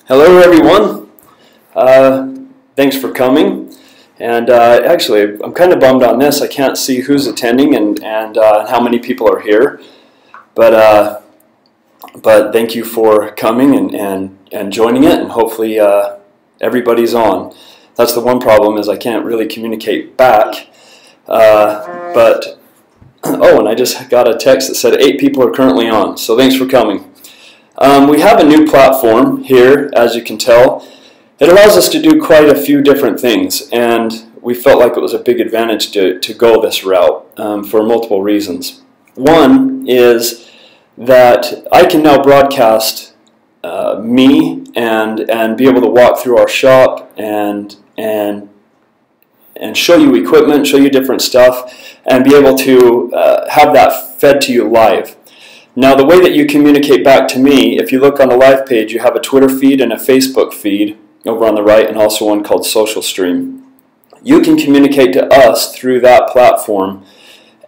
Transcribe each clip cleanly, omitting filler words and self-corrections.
Hello everyone, thanks for coming, and actually I'm kind of bummed on this. I can't see who's attending and how many people are here, but thank you for coming and joining it, and hopefully everybody's on. That's the one problem, is I can't really communicate back, but oh, and I just got a text that said 8 people are currently on, so thanks for coming. We have a new platform here, as you can tell. It allows us to do quite a few different things, and we felt like it was a big advantage to go this route for multiple reasons. One is that I can now broadcast me and be able to walk through our shop and show you equipment, show you different stuff, and be able to have that fed to you live. Now, the way that you communicate back to me, if you look on the live page, you have a Twitter feed and a Facebook feed over on the right, and also one called Social Stream. You can communicate to us through that platform,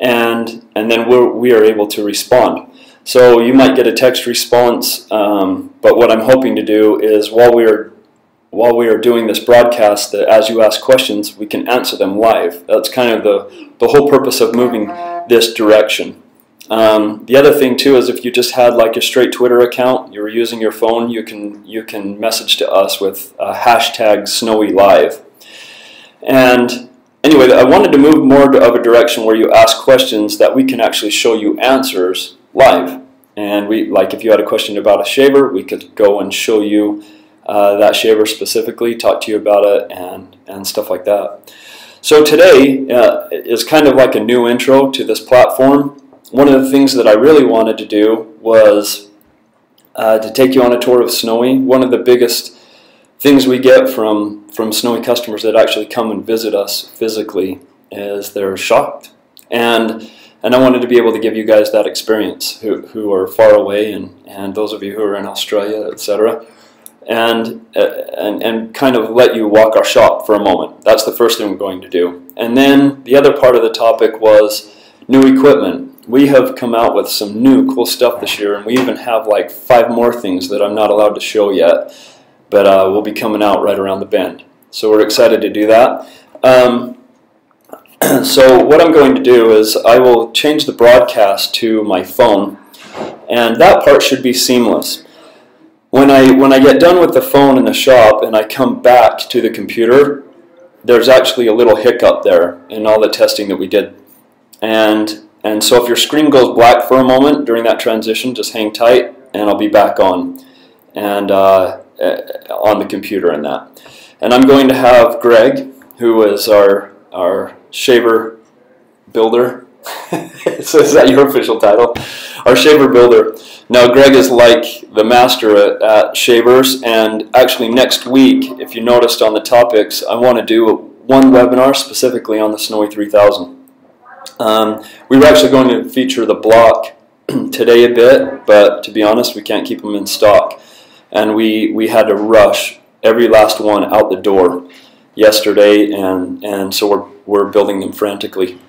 and then we are able to respond. So you might get a text response, but what I'm hoping to do is while we are doing this broadcast, that as you ask questions, we can answer them live. That's kind of the whole purpose of moving this direction. The other thing too is if you just had like a straight Twitter account, you were using your phone, you can message to us with hashtag Snowie Live. And anyway, I wanted to move more of a direction where you ask questions that we can actually show you answers live. And like if you had a question about a shaver, we could go and show you that shaver specifically, talk to you about it, and stuff like that. So today is kind of like a new intro to this platform. One of the things that I really wanted to do was to take you on a tour of Snowie. One of the biggest things we get from Snowie customers that actually come and visit us physically is they're shocked. And I wanted to be able to give you guys that experience who are far away, and those of you who are in Australia, etc. And kind of let you walk our shop for a moment. That's the first thing we're going to do. And then the other part of the topic was new equipment. We have come out with some new cool stuff this year, and we even have like 5 more things that I'm not allowed to show yet, but will be coming out right around the bend. So we're excited to do that. So what I'm going to do is I will change the broadcast to my phone, and that part should be seamless. When I get done with the phone in the shop and I come back to the computer, there's actually a little hiccup there in all the testing that we did. And so if your screen goes black for a moment during that transition, just hang tight and I'll be back on and on the computer and that. And I'm going to have Greg, who is our shaver builder. So is that your official title? Our shaver builder. Now Greg is like the master at shavers, and actually next week, if you noticed on the topics, I want to do one webinar specifically on the Snowie 3000. We were actually going to feature the block today a bit, but to be honest, we can't keep them in stock. And we had to rush every last one out the door yesterday, and so we're building them frantically.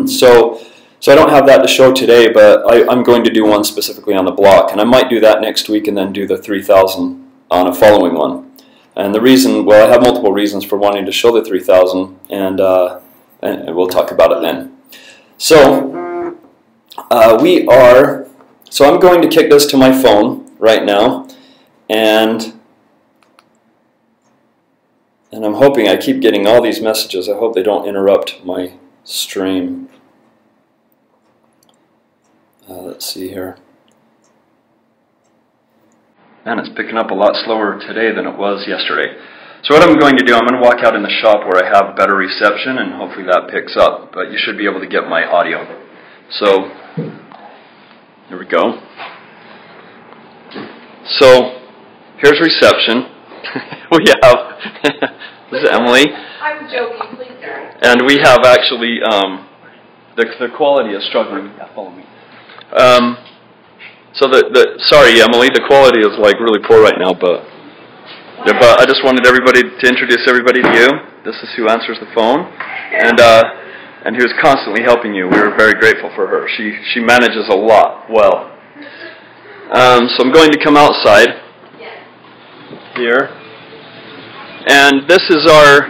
So I don't have that to show today, but I'm going to do one specifically on the block, and I might do that next week and then do the 3000 on a following one. And the reason, well, I have multiple reasons for wanting to show the 3000, and we'll talk about it then. So I'm going to kick this to my phone right now, and I'm hoping, I keep getting all these messages. I hope they don't interrupt my stream. Let's see here. Man, it's picking up a lot slower today than it was yesterday. So what I'm going to do, I'm going to walk out in the shop where I have better reception, and hopefully that picks up. But you should be able to get my audio. So, here we go. So, here's reception. We have, this is Emily. I'm joking, please don't. And we have actually, the quality is struggling. Yeah, follow me. Sorry Emily, the quality is like really poor right now, but I just wanted everybody to introduce everybody to you. This is who answers the phone, and who is constantly helping you. We are very grateful for her. She manages a lot well. So I'm going to come outside. here. And this is our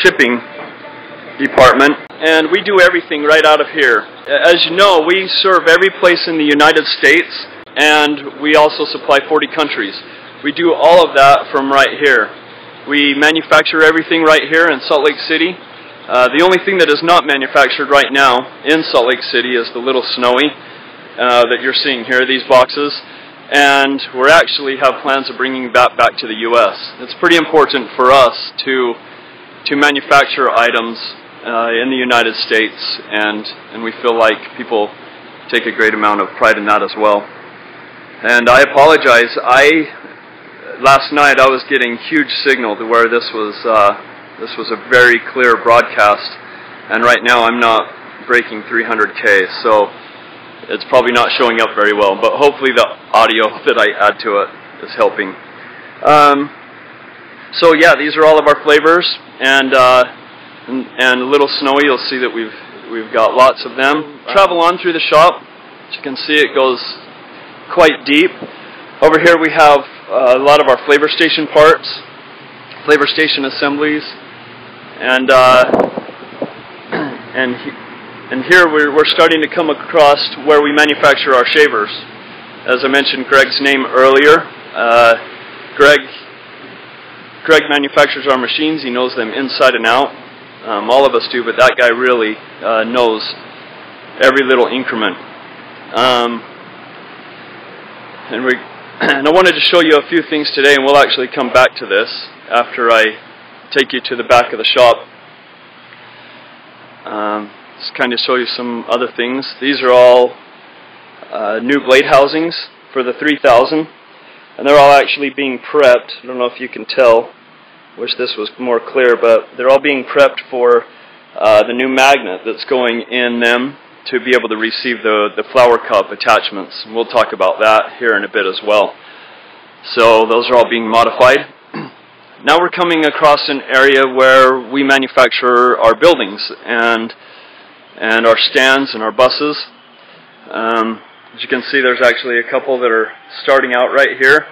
shipping department, and we do everything right out of here. As you know, we serve every place in the United States, and we also supply 40 countries. We do all of that from right here. We manufacture everything right here in Salt Lake City. The only thing that is not manufactured right now in Salt Lake City is the little Snowie that you're seeing here, these boxes. And we actually have plans of bringing that back to the U.S. It's pretty important for us to manufacture items in the United States, and we feel like people take a great amount of pride in that as well. And I apologize. Last night I was getting huge signal to where this was a very clear broadcast, and right now I'm not breaking 300K, so it's probably not showing up very well, but hopefully the audio that I add to it is helping. So yeah, these are all of our flavors, and Little Snowie, you'll see that we've got lots of them. Travel on through the shop. As you can see, it goes quite deep. Over here we have a lot of our flavor station parts, flavor station assemblies, and here we're starting to come across where we manufacture our shavers. As I mentioned Greg's name earlier, Greg manufactures our machines. He knows them inside and out. All of us do, but that guy really knows every little increment. And I wanted to show you a few things today, and we'll actually come back to this after I take you to the back of the shop. Just kind of show you some other things. These are all new blade housings for the 3000, and they're all actually being prepped. I don't know if you can tell. Wish this was more clear, but they're all being prepped for the new magnet that's going in them to be able to receive the flower cup attachments. And we'll talk about that here in a bit as well. So those are all being modified. Now we're coming across an area where we manufacture our buildings and our stands and our buses. As you can see, there's actually a couple that are starting out right here.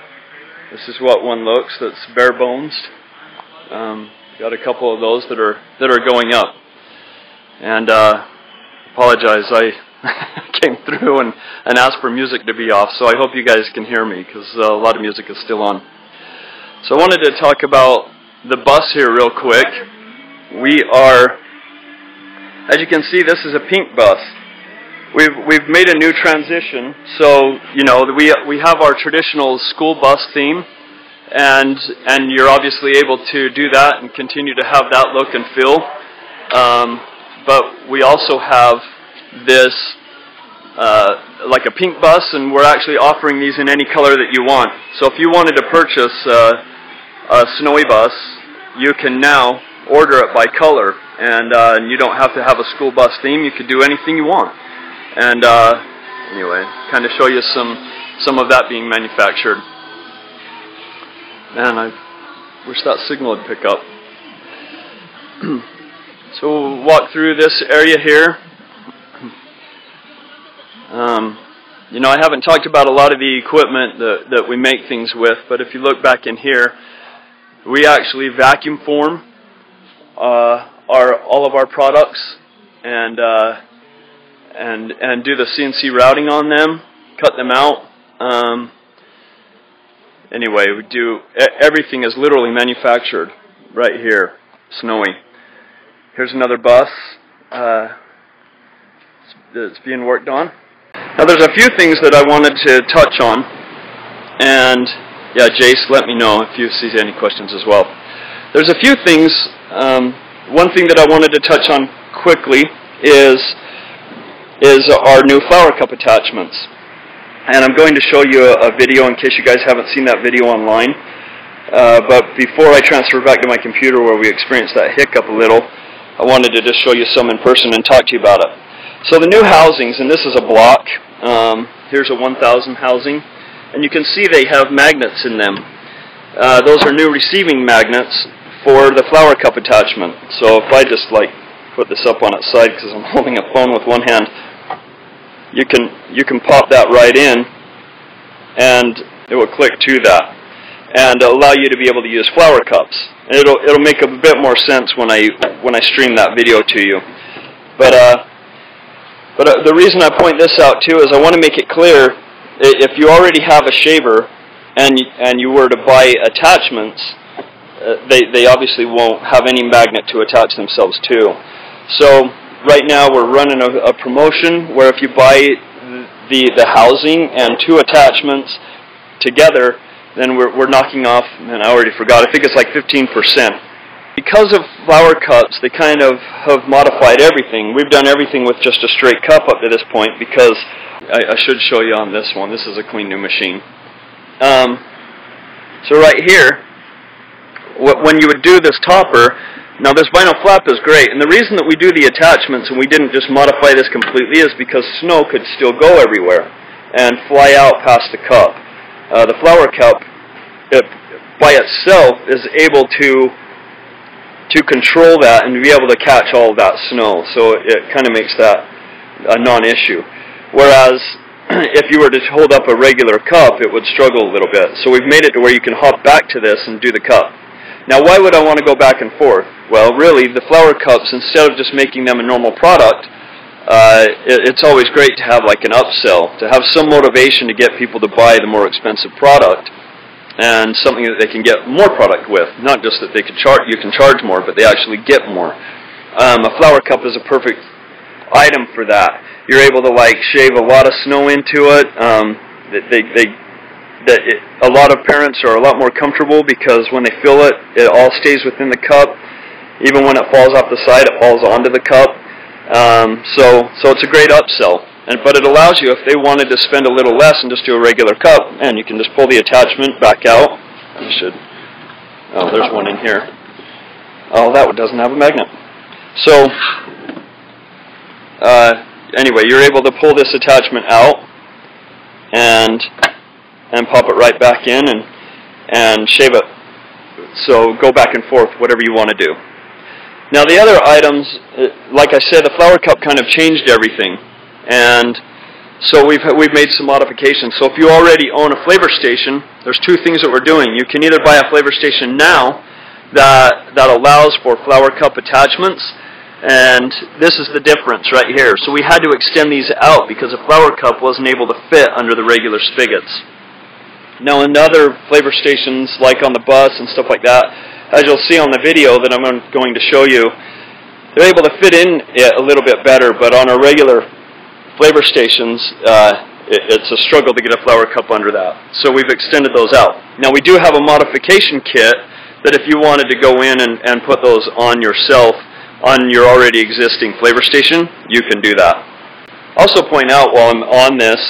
This is what one looks that's bare bones. Got a couple of those that are going up. And apologize, I came through and asked for music to be off, so I hope you guys can hear me because a lot of music is still on. So I wanted to talk about the bus here real quick. We are, as you can see, this is a pink bus. We've made a new transition, so you know we have our traditional school bus theme, and you're obviously able to do that and continue to have that look and feel. But we also have this like a pink bus, and we're actually offering these in any color that you want. So if you wanted to purchase a Snowie bus, you can now order it by color, and you don't have to have a school bus theme. You could do anything you want. And anyway, kind of show you some of that being manufactured. Man, I wish that signal would pick up. So we'll walk through this area here. You know, I haven't talked about a lot of the equipment that we make things with, but if you look back in here, we actually vacuum form all of our products and do the CNC routing on them, cut them out. Anyway, we do everything is literally manufactured right here, Snowie. Here's another bus that's being worked on. Now there's a few things that I wanted to touch on, and yeah, Jace, let me know if you see any questions as well. There's a few things. One thing that I wanted to touch on quickly is our new flower cup attachments. And I'm going to show you a video in case you guys haven't seen that video online. But before I transfer back to my computer where we experienced that hiccup a little, I wanted to just show you some in person and talk to you about it. So the new housings, and this is a block. Here's a 1000 housing. And you can see they have magnets in them. Those are new receiving magnets for the flower cup attachment. So if I just put this up on its side because I'm holding a phone with one hand, you can pop that right in, and it will click to that. and allow you to be able to use flower cups. And it'll make a bit more sense when I stream that video to you. But the reason I point this out too is I want to make it clear, if you already have a shaver and you were to buy attachments, they obviously won't have any magnet to attach themselves to. So right now we're running a promotion where if you buy the housing and 2 attachments together, then we're knocking off, and I already forgot, I think it's like 15%. Because of flower cups, they kind of have modified everything. We've done everything with just a straight cup up to this point because I should show you on this one. This is a clean new machine. So right here, when you would do this topper, now this vinyl flap is great, and the reason that we do the attachments and we didn't just modify this completely is because snow could still go everywhere and fly out past the cup. The flower cup, by itself, is able to control that and be able to catch all of that snow, so it kind of makes that a non-issue. Whereas if you were to hold up a regular cup, it would struggle a little bit. So we've made it to where you can hop back to this and do the cup. Now, why would I want to go back and forth? Well, really, the flower cups, instead of just making them a normal product, it's always great to have like an upsell, to have some motivation to get people to buy the more expensive product and something that they can get more product with. Not just that you can charge more, but they actually get more. A flower cup is a perfect item for that. You're able to like shave a lot of snow into it. A lot of parents are a lot more comfortable because when they fill it, it all stays within the cup. Even when it falls off the side, it falls onto the cup. So it's a great upsell. But it allows you, if they wanted to spend a little less and just do a regular cup, and you can just pull the attachment back out. Oh, there's one in here. Oh, that one doesn't have a magnet. So anyway, you're able to pull this attachment out and pop it right back in and shave it. So go back and forth, whatever you want to do. Now the other items, like I said, the flower cup kind of changed everything, and so we've made some modifications. So if you already own a flavor station, there's 2 things that we're doing. You can either buy a flavor station now that allows for flower cup attachments, and this is the difference right here. So we had to extend these out because a flower cup wasn't able to fit under the regular spigots. Now in other flavor stations, like on the bus and stuff like that, as you'll see on the video that I'm going to show you, they're able to fit in it a little bit better, but on our regular flavor stations, it's a struggle to get a flower cup under that. So we've extended those out. Now we do have a modification kit that if you wanted to go in and put those on yourself, on your already existing flavor station, you can do that. Also point out while I'm on this,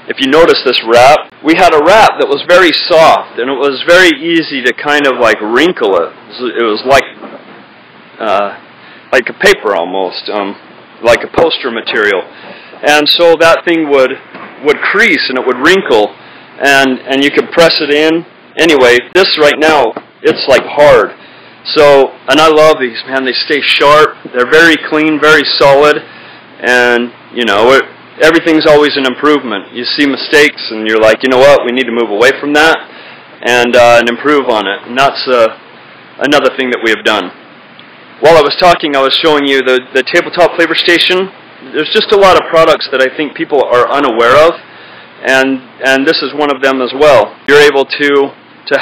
if you notice this wrap, we had a wrap that was very soft, and it was very easy to kind of like wrinkle it. It was like a paper almost, like a poster material. And so that thing would crease and it would wrinkle, and you could press it in. Anyway, this right now, it's like hard. So, and I love these, man. They stay sharp. They're very clean, very solid, and you know, everything's always an improvement. You see mistakes, and you're like, you know what? We need to move away from that and improve on it. And that's another thing that we have done. While I was talking, I was showing you the tabletop flavor station. There's just a lot of products that I think people are unaware of, and this is one of them as well. You're able to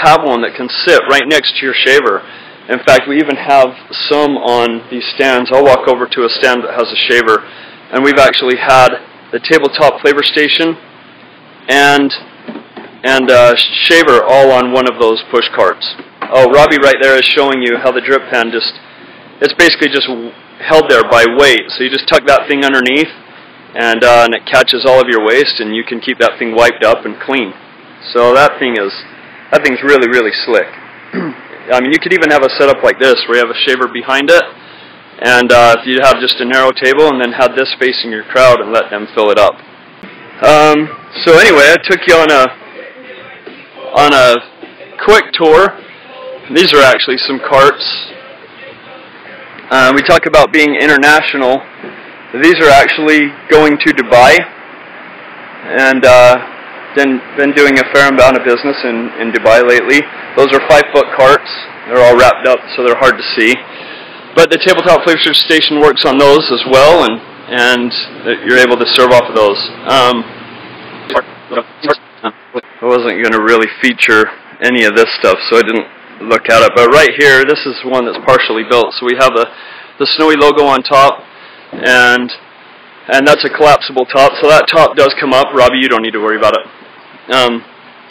have one that can sit right next to your shaver. In fact, we even have some on these stands. I'll walk over to a stand that has a shaver, and we've actually had the tabletop flavor station and shaver all on one of those push carts. Oh, Robbie right there is showing you how the drip pen it's basically just held there by weight. So you just tuck that thing underneath, and it catches all of your waste, and you can keep that thing wiped up and clean. So that thing's really, really slick. I mean, you could even have a setup like this where you have a shaver behind it, and if you have just a narrow table and then have this facing your crowd and let them fill it up. So anyway, I took you on a quick tour. These are actually some carts. We talk about being international. These are actually going to Dubai, and been doing a fair amount of business in Dubai lately. Those are 5-foot carts. They're all wrapped up, so they're hard to see. But the tabletop flavor station works on those as well, and you're able to serve off of those. I wasn't going to really feature any of this stuff, so I didn't look at it. But right here, this is one that's partially built. So we have the Snowie logo on top, and that's a collapsible top. So that top does come up. Robbie, you don't need to worry about it.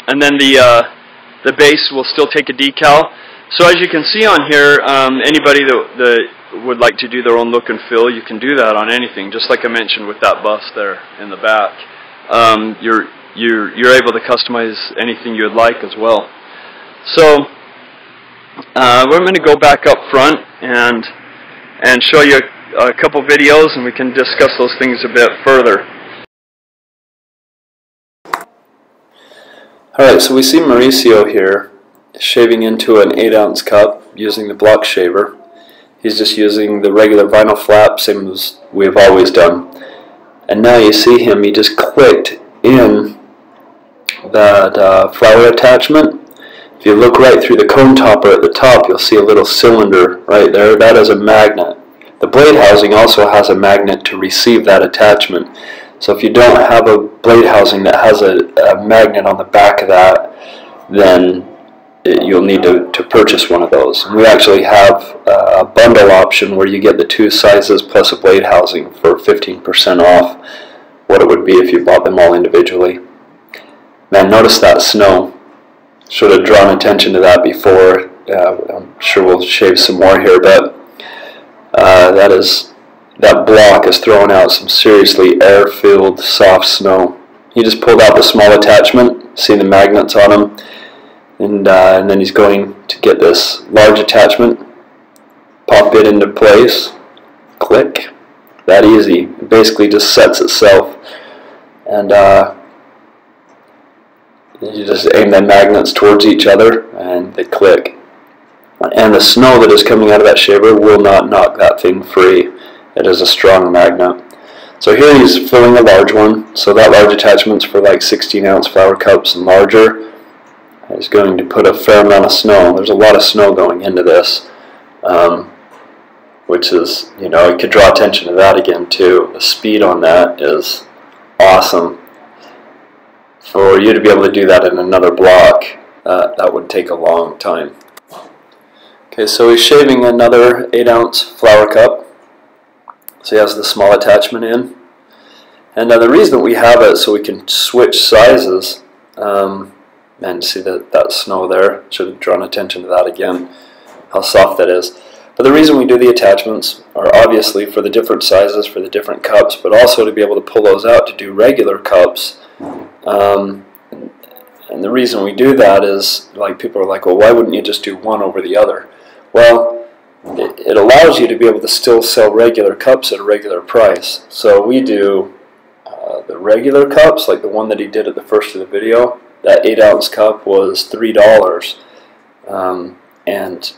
And then the base will still take a decal. So as you can see on here, anybody that would like to do their own look and feel, you can do that on anything. Just like I mentioned with that bus there in the back, you're able to customize anything you'd like as well. So we're going to go back up front and show you a couple videos, and we can discuss those things a bit further. Alright, so we see Mauricio here shaving into an 8-ounce cup using the block shaver. He's just using the regular vinyl flap, same as we've always done. And now you see him, he just clicked in that flower attachment. If you look right through the cone topper at the top, you'll see a little cylinder right there. That is a magnet. The blade housing also has a magnet to receive that attachment. So if you don't have a blade housing that has a magnet on the back of that, then you'll need to purchase one of those. And we actually have a bundle option where you get the 2 sizes plus a blade housing for 15% off what it would be if you bought them all individually. Man, notice that snow. Should have drawn attention to that before. I'm sure we'll shave some more here, but that block is throwing out some seriously air-filled soft snow. He just pulled out the small attachment, see the magnets on him, and then he's going to get this large attachment, pop it into place, click, that easy. It basically just sets itself, and you just aim the magnets towards each other and they click. And the snow that is coming out of that shaver will not knock that thing free. It is a strong magnet. So here he's filling a large one. So that large attachment's for like 16-ounce flower cups and larger. He's going to put a fair amount of snow. There's a lot of snow going into this, which is, you know, you could draw attention to that again too. The speed on that is awesome. For you to be able to do that in another block, that would take a long time. Okay, so he's shaving another 8-ounce flower cup. So he has the small attachment in. And the reason we have it so we can switch sizes, man, see that snow there? Should have drawn attention to that again, how soft that is. But the reason we do the attachments are obviously for the different sizes, for the different cups, but also to be able to pull those out to do regular cups. And the reason we do that is, like, people are like, well, why wouldn't you just do one over the other? Well, it allows you to be able to still sell regular cups at a regular price. So we do the regular cups, like the one that he did at the first of the video. That 8-ounce cup was $3, and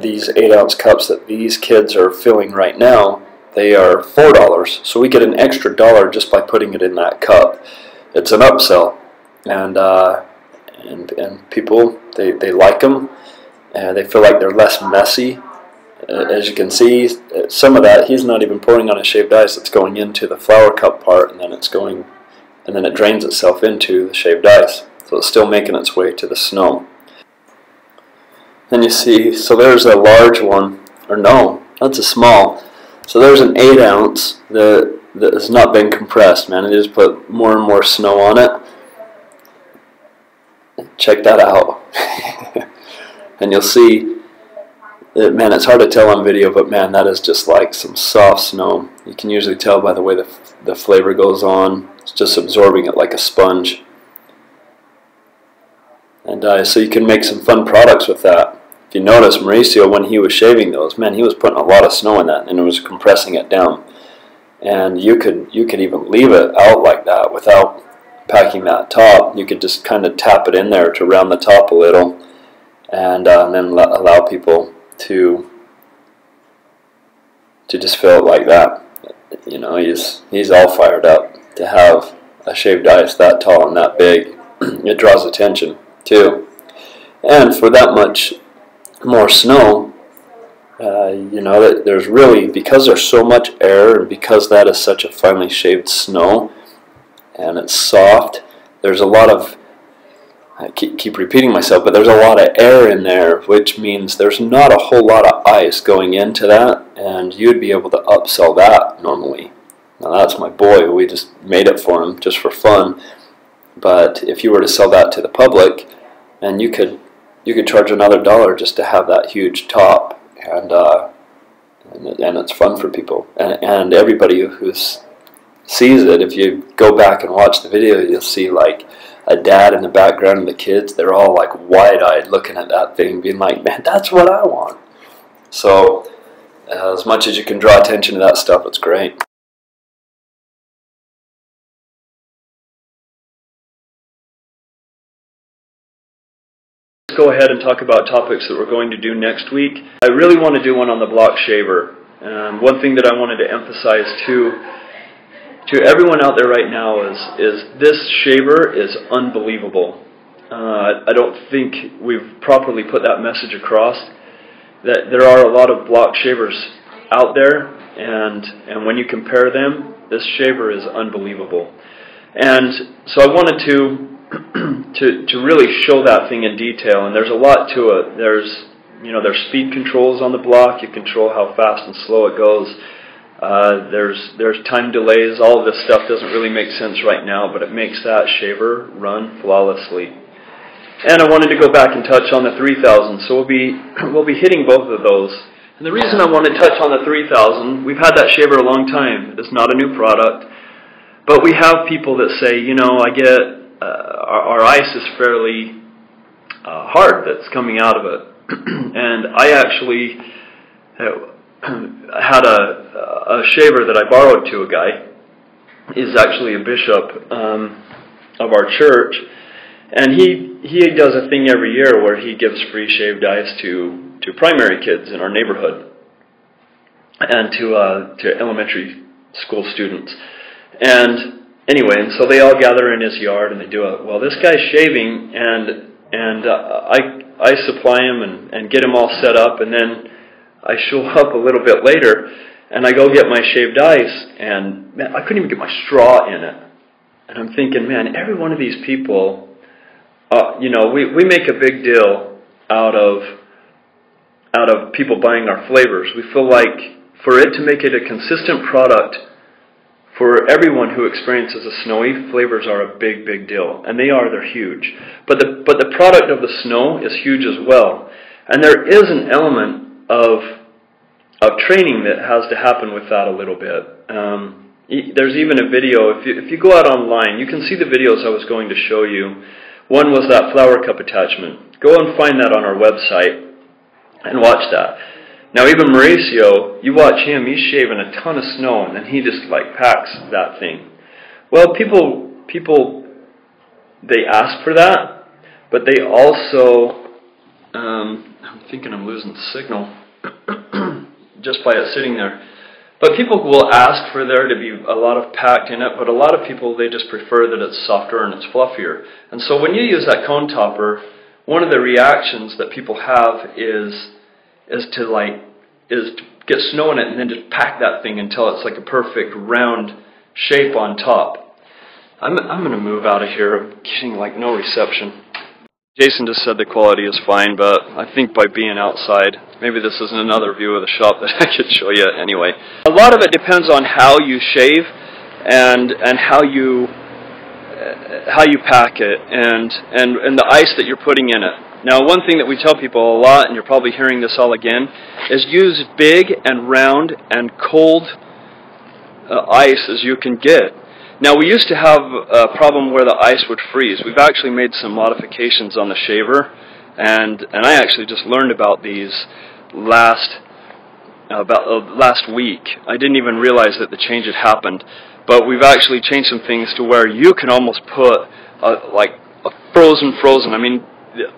these 8-ounce cups that these kids are filling right now, they are $4. So we get an extra $1 just by putting it in that cup. It's an upsell, and people they like them, and they feel like they're less messy. As you can see, some of that he's not even pouring on a shaved ice. It's going into the flower cup part, and then it drains itself into the shaved ice. So it's still making its way to the snow. Then you see, so there's a large one, or no, that's a small. So there's an 8-ounce that has not been compressed, man. They just put more and more snow on it. Check that out. And you'll see, man, it's hard to tell on video, but man, that is just like some soft snow. You can usually tell by the way the flavor goes on. It's just absorbing it like a sponge. And so you can make some fun products with that. If you notice, Mauricio, when he was shaving those, man, he was putting a lot of snow in that, and it was compressing it down. And you could even leave it out like that without packing that top. You could just kind of tap it in there to round the top a little, and then allow people to just fill it like that. You know, he's all fired up to have a shaved ice that tall and that big. It draws attention too. And for that much more snow, you know, that there's really, because there's so much air and because that is such a finely shaved snow and it's soft, there's a lot of, I keep repeating myself, but there's a lot of air in there, which means there's not a whole lot of ice going into that, and you'd be able to upsell that normally. Now that's my boy, we just made it for him just for fun, but if you were to sell that to the public, and you could charge another $1 just to have that huge top, and it's fun for people, and everybody who sees it. If you go back and watch the video, you'll see like a dad in the background and the kids, they're all like wide-eyed looking at that thing, being like, man, that's what I want. So as much as you can draw attention to that stuff, it's great. Let's go ahead and talk about topics that we're going to do next week. I really want to do one on the block shaver. One thing that I wanted to emphasize to everyone out there right now is this shaver is unbelievable. I don't think we've properly put that message across, that there are a lot of block shavers out there, and when you compare them, this shaver is unbelievable. And so I wanted to really show that thing in detail, and there's a lot to it. There's speed controls on the block. You control how fast and slow it goes. There's time delays. All of this stuff doesn't really make sense right now, but it makes that shaver run flawlessly. And I wanted to go back and touch on the 3000, so we'll be hitting both of those. And the reason I want to touch on the 3000, we've had that shaver a long time. It's not a new product, but we have people that say, you know, I get our ice is fairly hard that's coming out of it, and I actually had a shaver that I borrowed to a guy. He's actually a bishop of our church, and he does a thing every year where he gives free shaved ice to primary kids in our neighborhood and to elementary school students. And anyway, and so they all gather in his yard and they do it. Well, this guy's shaving, and I supply him and get him all set up, and then I show up a little bit later, and I go get my shaved ice, and man, I couldn't even get my straw in it. And I'm thinking, man, every one of these people, you know, we make a big deal out of people buying our flavors. We feel like for it to make it a consistent product for everyone who experiences a Snowie, flavors are a big, big deal, and they're huge. But the product of the snow is huge as well, and there is an element of training that has to happen with that a little bit. There's even a video, if you go out online, you can see the videos I was going to show you. One was that flower cup attachment. Go and find that on our website and watch that. Now even Mauricio, you watch him, he's shaving a ton of snow, and then he just like packs that thing. Well, people, they ask for that, but they also, I'm thinking I'm losing the signal just by it sitting there. But people will ask for there to be a lot of packed in it, but a lot of people, they just prefer that it's softer and it's fluffier. And so when you use that cone topper, one of the reactions that people have is to get snow in it and then just pack that thing until it's like a perfect round shape on top. I'm going to move out of here. I'm getting like no reception. Jason just said the quality is fine, but I think by being outside, maybe this isn't another view of the shop that I could show you anyway. A lot of it depends on how you shave and how you pack it and the ice that you're putting in it. Now, one thing that we tell people a lot, and you're probably hearing this all again, is use big and round and cold ice as you can get. Now, we used to have a problem where the ice would freeze. We've actually made some modifications on the shaver, and I actually just learned about these last week. I didn't even realize that the change had happened, but we've actually changed some things to where you can almost put like a frozen. I mean,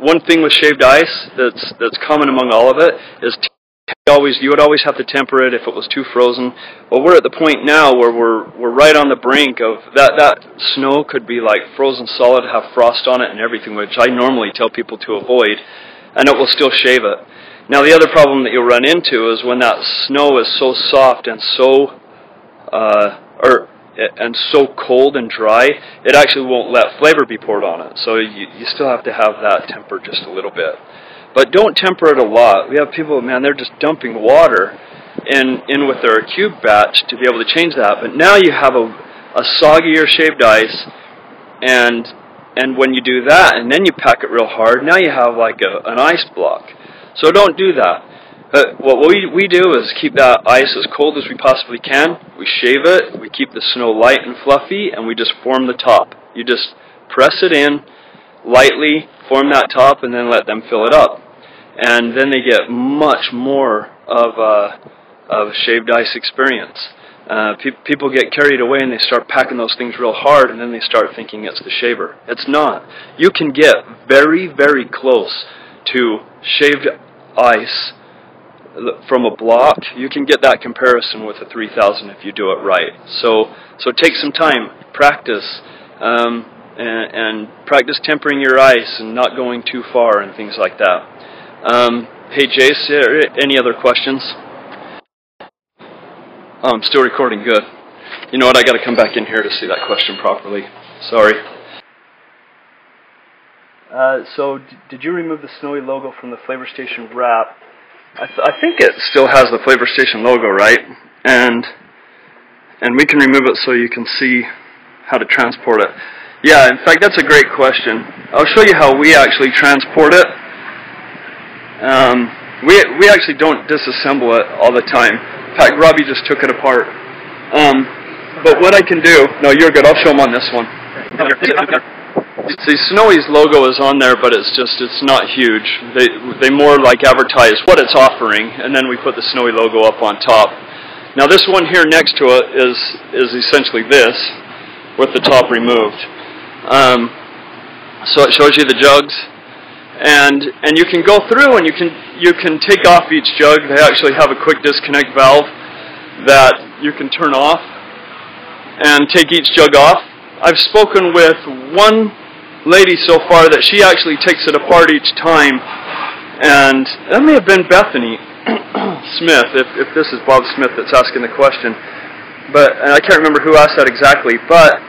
one thing with shaved ice that's common among all of it is you would always have to temper it if it was too frozen. Well, we're at the point now where we're right on the brink of that snow could be like frozen solid, have frost on it and everything, which I normally tell people to avoid, and it will still shave it. Now the other problem that you'll run into is when that snow is so soft and so so cold and dry, it actually won't let flavor be poured on it. So you still have to have that tempered just a little bit. But don't temper it a lot. We have people, man, they're just dumping water in with their cube batch to be able to change that. But now you have a soggier shaved ice, and when you do that and then you pack it real hard, now you have like an ice block. So don't do that. What we do is keep that ice as cold as we possibly can. We shave it, we keep the snow light and fluffy, and we just form the top. You just press it in lightly, form that top, and then let them fill it up. And then they get much more of a shaved ice experience. People get carried away and they start packing those things real hard, and then they start thinking it's the shaver. It's not. You can get very, very close to shaved ice from a block. You can get that comparison with a 3000 if you do it right. So take some time, practice, and practice tempering your ice and not going too far and things like that. Hey Jace, any other questions? Oh, I'm still recording, good. You know what, I got to come back in here to see that question properly. Sorry. So did you remove the Snowy logo from the Flavor Station wrap? I think it still has the Flavor Station logo, right? And we can remove it so you can see how to transport it. Yeah, in fact, that's a great question. I'll show you how we actually transport it. We actually don't disassemble it all the time. In fact, Robbie just took it apart. But what I can do... No, you're good. I'll show them on this one. See, Snowy's logo is on there, but it's not huge. They more like advertise what it's offering, and then we put the Snowy logo up on top. Now this one here next to it is essentially this, with the top removed. So it shows you the jugs, and you can go through and you can take off each jug. They actually have a quick disconnect valve that you can turn off and take each jug off. I've spoken with one lady so far that she actually takes it apart each time, and that may have been Bethany Smith, if this is Bob Smith that's asking the question, and I can't remember who asked that exactly, but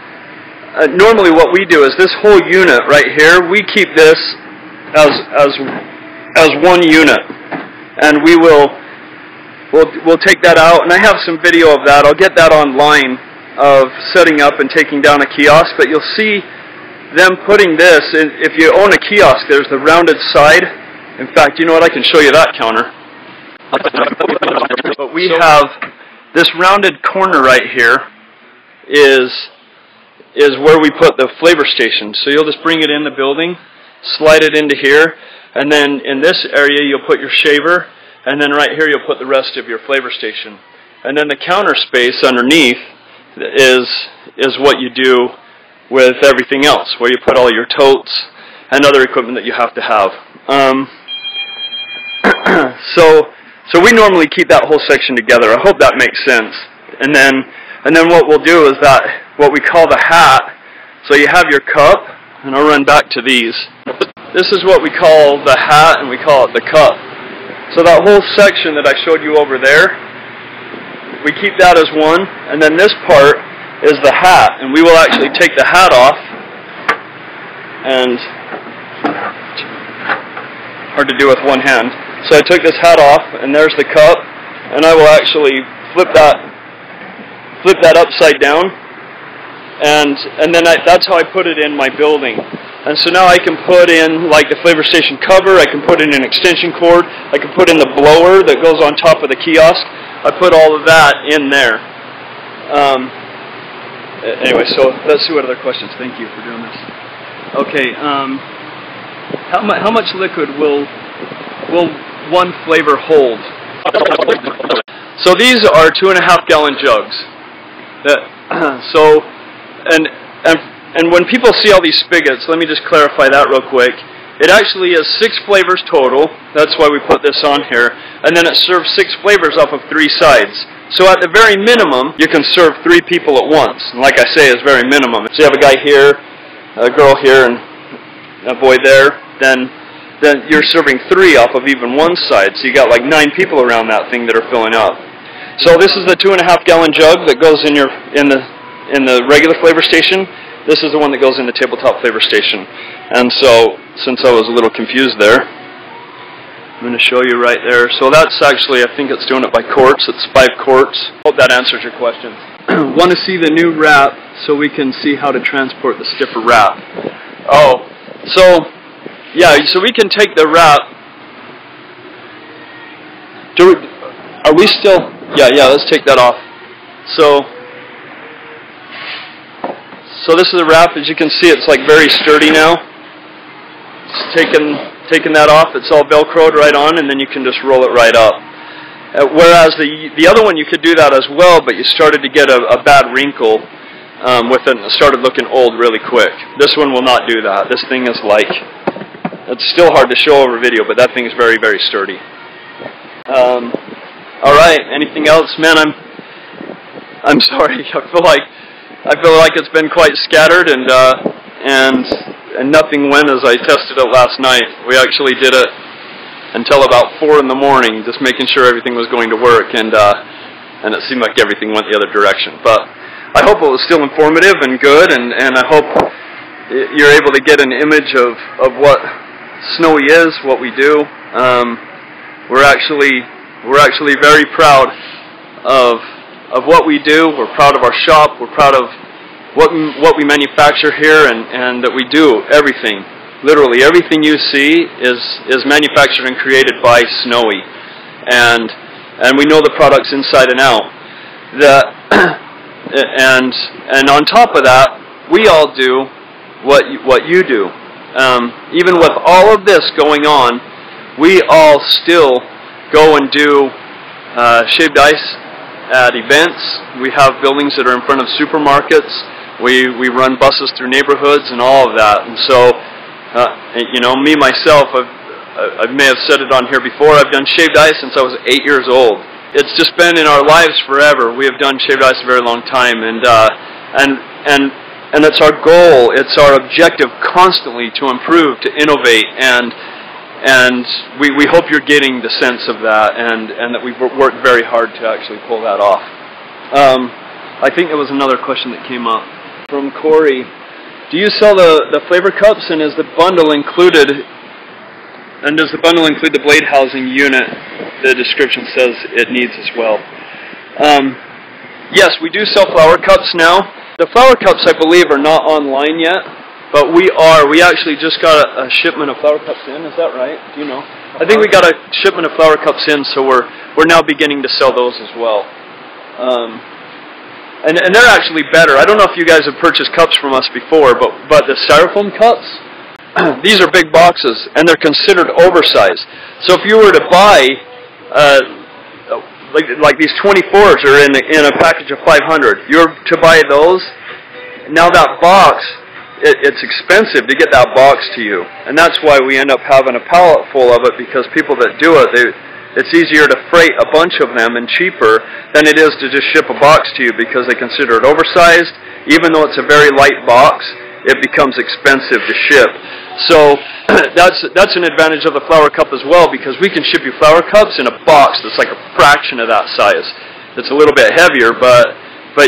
normally what we do is this whole unit right here, we keep this as one unit, and we'll take that out, and I have some video of that. I'll get that online of setting up and taking down a kiosk, but you'll see them putting this in. If you own a kiosk, there's the rounded side. In fact, you know what, I can show you that counter. But we have this rounded corner right here is where we put the Flavor Station. So you'll just bring it in the building, slide it into here, and then in this area you'll put your shaver, and then right here you'll put the rest of your Flavor Station. And then the counter space underneath is what you do with everything else, where you put all your totes and other equipment that you have to have. So we normally keep that whole section together. I hope that makes sense. And then what we'll do is that what we call the hat. So you have your cup, and I'll run back to these. This is what we call the hat, and we call it the cup. So that whole section that I showed you over there, we keep that as one, and then this part is the hat, and we will actually take the hat off, and hard to do with one hand. So I took this hat off, and there's the cup, and I will actually flip that upside down, and then that's how I put it in my building. And so now I can put in like the Flavor Station cover, I can put in an extension cord, I can put in the blower that goes on top of the kiosk. I put all of that in there. Anyway, so let's see what other questions. Thank you for doing this. Okay, how much liquid will one flavor hold? So these are 2.5 gallon jugs. And when people see all these spigots, let me just clarify that real quick. It actually is 6 flavors total. That's why we put this on here. And then it serves 6 flavors off of 3 sides. So at the very minimum, you can serve 3 people at once. And like I say, it's very minimum. So you have a guy here, a girl here, and a boy there. Then you're serving 3 off of even one side. So you got like 9 people around that thing that are filling up. So this is the 2.5-gallon jug that goes in the regular flavor station. This is the one that goes in the tabletop flavor station. And so, since I was a little confused there, I'm going to show you right there. So that's actually, I think it's doing it by quarts. It's 5 quarts. Hope that answers your question. Want to see the new wrap so we can see how to transport the stiffer wrap. Oh, so, yeah, so we can take the wrap. Are we still? Yeah, let's take that off. So this is the wrap. As you can see, it's like very sturdy now. It's taking that off. It's all Velcroed right on, and then you can just roll it right up. Whereas the other one, you could do that as well, but you started to get a bad wrinkle with it, and it started looking old really quick. This one will not do that. This thing is like, it's still hard to show over video, but that thing is very, very sturdy. All right. Anything else, man? I'm sorry. I feel like it's been quite scattered, and nothing went as I tested it last night. We actually did it until about 4 in the morning, just making sure everything was going to work, and it seemed like everything went the other direction. But I hope it was still informative and good, and I hope you're able to get an image of what Snowie is, what we do. We're actually very proud of what we do. We're proud of our shop. We're proud of what we manufacture here, and that we do everything. Literally everything you see is manufactured and created by Snowie, and we know the products inside and out. And on top of that, we all do what you do. Even with all of this going on, we all still go and do shaved ice at events. We have buildings that are in front of supermarkets. We run buses through neighborhoods and all of that. And so, you know, me myself, I may have said it on here before, I've done shaved ice since I was 8 years old. It's just been in our lives forever. We have done shaved ice a very long time, and it's our goal, it's our objective constantly to improve, to innovate, and we hope you're getting the sense of that, and that we've worked very hard to actually pull that off. I think there was another question that came up from Corey. Do you sell the flavor cups, and is the bundle included? And does the bundle include the blade housing unit? The description says it needs as well. Yes, we do sell flower cups now. The flower cups, I believe, are not online yet. But we actually just got a shipment of flower cups in, is that right? Do you know? I think we got a shipment of flower cups in, so we're now beginning to sell those as well. And they're actually better. I don't know if you guys have purchased cups from us before, but the styrofoam cups, these are big boxes, and they're considered oversized. So if you were to buy, like these 24s are in a package of 500, you're to buy those, now that box, it's expensive to get that box to you, and that's why we end up having a pallet full of it, because people that do it, it's easier to freight a bunch of them and cheaper than it is to just ship a box to you, because they consider it oversized. Even though it's a very light box, it becomes expensive to ship. So that's an advantage of the flower cup as well, because we can ship you flower cups in a box that's like a fraction of that size. It's a little bit heavier, but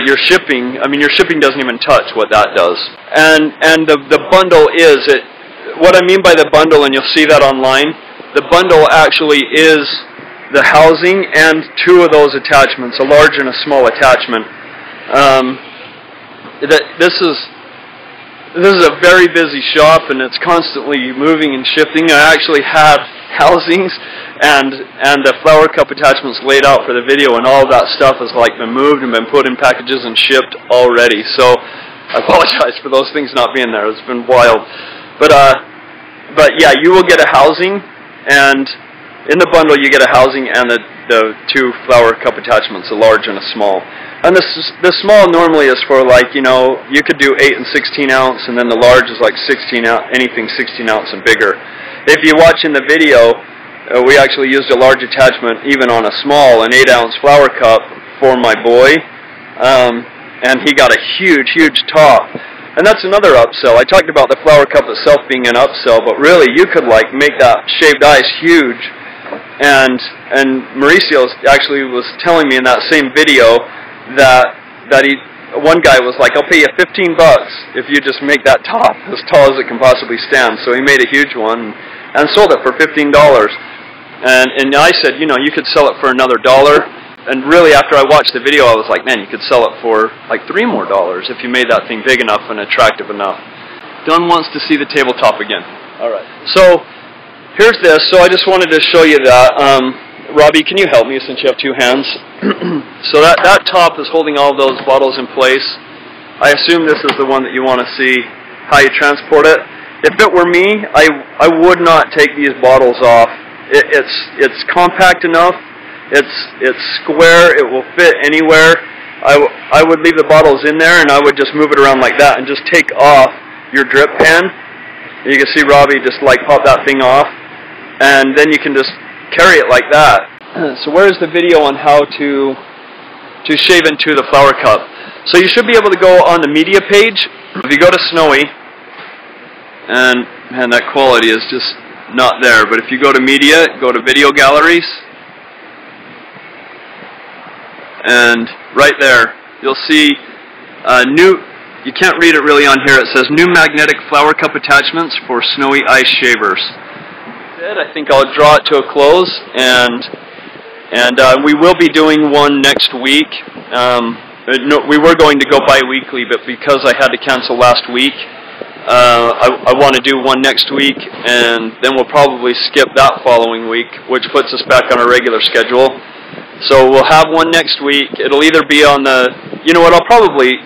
your shipping, your shipping doesn't even touch what that does. And the bundle is it. What I mean by the bundle, and you'll see that online, the bundle actually is the housing and 2 of those attachments, a large and a small attachment. This is a very busy shop, and it's constantly moving and shifting. I actually have housings and the flower cup attachments laid out for the video, and all of that stuff has like been moved and been put in packages and shipped already. So I apologize for those things not being there. It's been wild. But yeah, you will get a housing, and In the bundle, you get a housing and the two flower cup attachments, a large and a small. And the small normally is for, like, you know, you could do 8 and 16 ounce, and then the large is like 16 ounce, anything 16 ounce and bigger. If you watch in the video, we actually used a large attachment even on a small, an 8 ounce flower cup for my boy, and he got a huge, huge top. And that's another upsell. I talked about the flower cup itself being an upsell, but really you could, like, make that shaved ice huge. And Mauricio actually was telling me in that same video that one guy was like, I'll pay you $15 if you just make that top as tall as it can possibly stand. So he made a huge one and sold it for $15. And I said, you know, you could sell it for another $1. And really, after I watched the video, I was like, man, you could sell it for like $3 more if you made that thing big enough and attractive enough. Don wants to see the tabletop again. All right. So here's this. So I just wanted to show you that. Robbie, can you help me since you have two hands? So that top is holding all those bottles in place. I assume this is the one that you want to see how you transport it. If it were me, I would not take these bottles off. It's compact enough. It's square. It will fit anywhere. I would leave the bottles in there, and I would just move it around like that and just take off your drip pen. You can see Robbie just like pop that thing off, and then you can just carry it like that. So where's the video on how to shave into the flower cup? So you should be able to go on the media page. If you go to Snowie, and man, that quality is just not there, but if you go to media, go to video galleries, and right there you'll see new, you can't read it really on here, it says new magnetic flower cup attachments for Snowie ice shavers. I think I'll draw it to a close, and we will be doing one next week. No, we were going to go bi-weekly, but because I had to cancel last week, I want to do one next week, and then we'll probably skip that following week, which puts us back on our regular schedule. So we'll have one next week. It'll either be on the, you know what, I'll probably,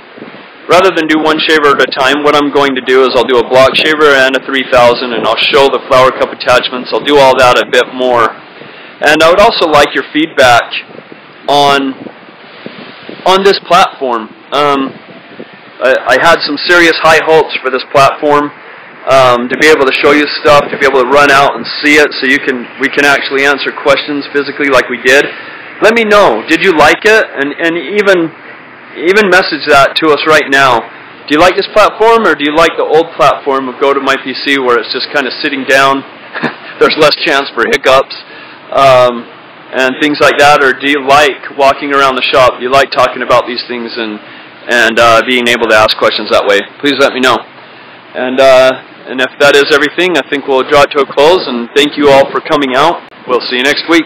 rather than do one shaver at a time, what I'm going to do is I'll do a block shaver and a 3000, and I'll show the flower cup attachments. I'll do all that a bit more. And I would also like your feedback on this platform. I had some serious high hopes for this platform, to be able to show you stuff, to be able to run out and see it, so we can actually answer questions physically like we did. Let me know. Did you like it? And even message that to us right now. Do you like this platform, or do you like the old platform of Go to My PC, where it's just kind of sitting down? There's less chance for hiccups and things like that. Or do you like walking around the shop? Do you like talking about these things and being able to ask questions that way? Please let me know. And if that is everything, I think we'll draw it to a close. And thank you all for coming out. We'll see you next week.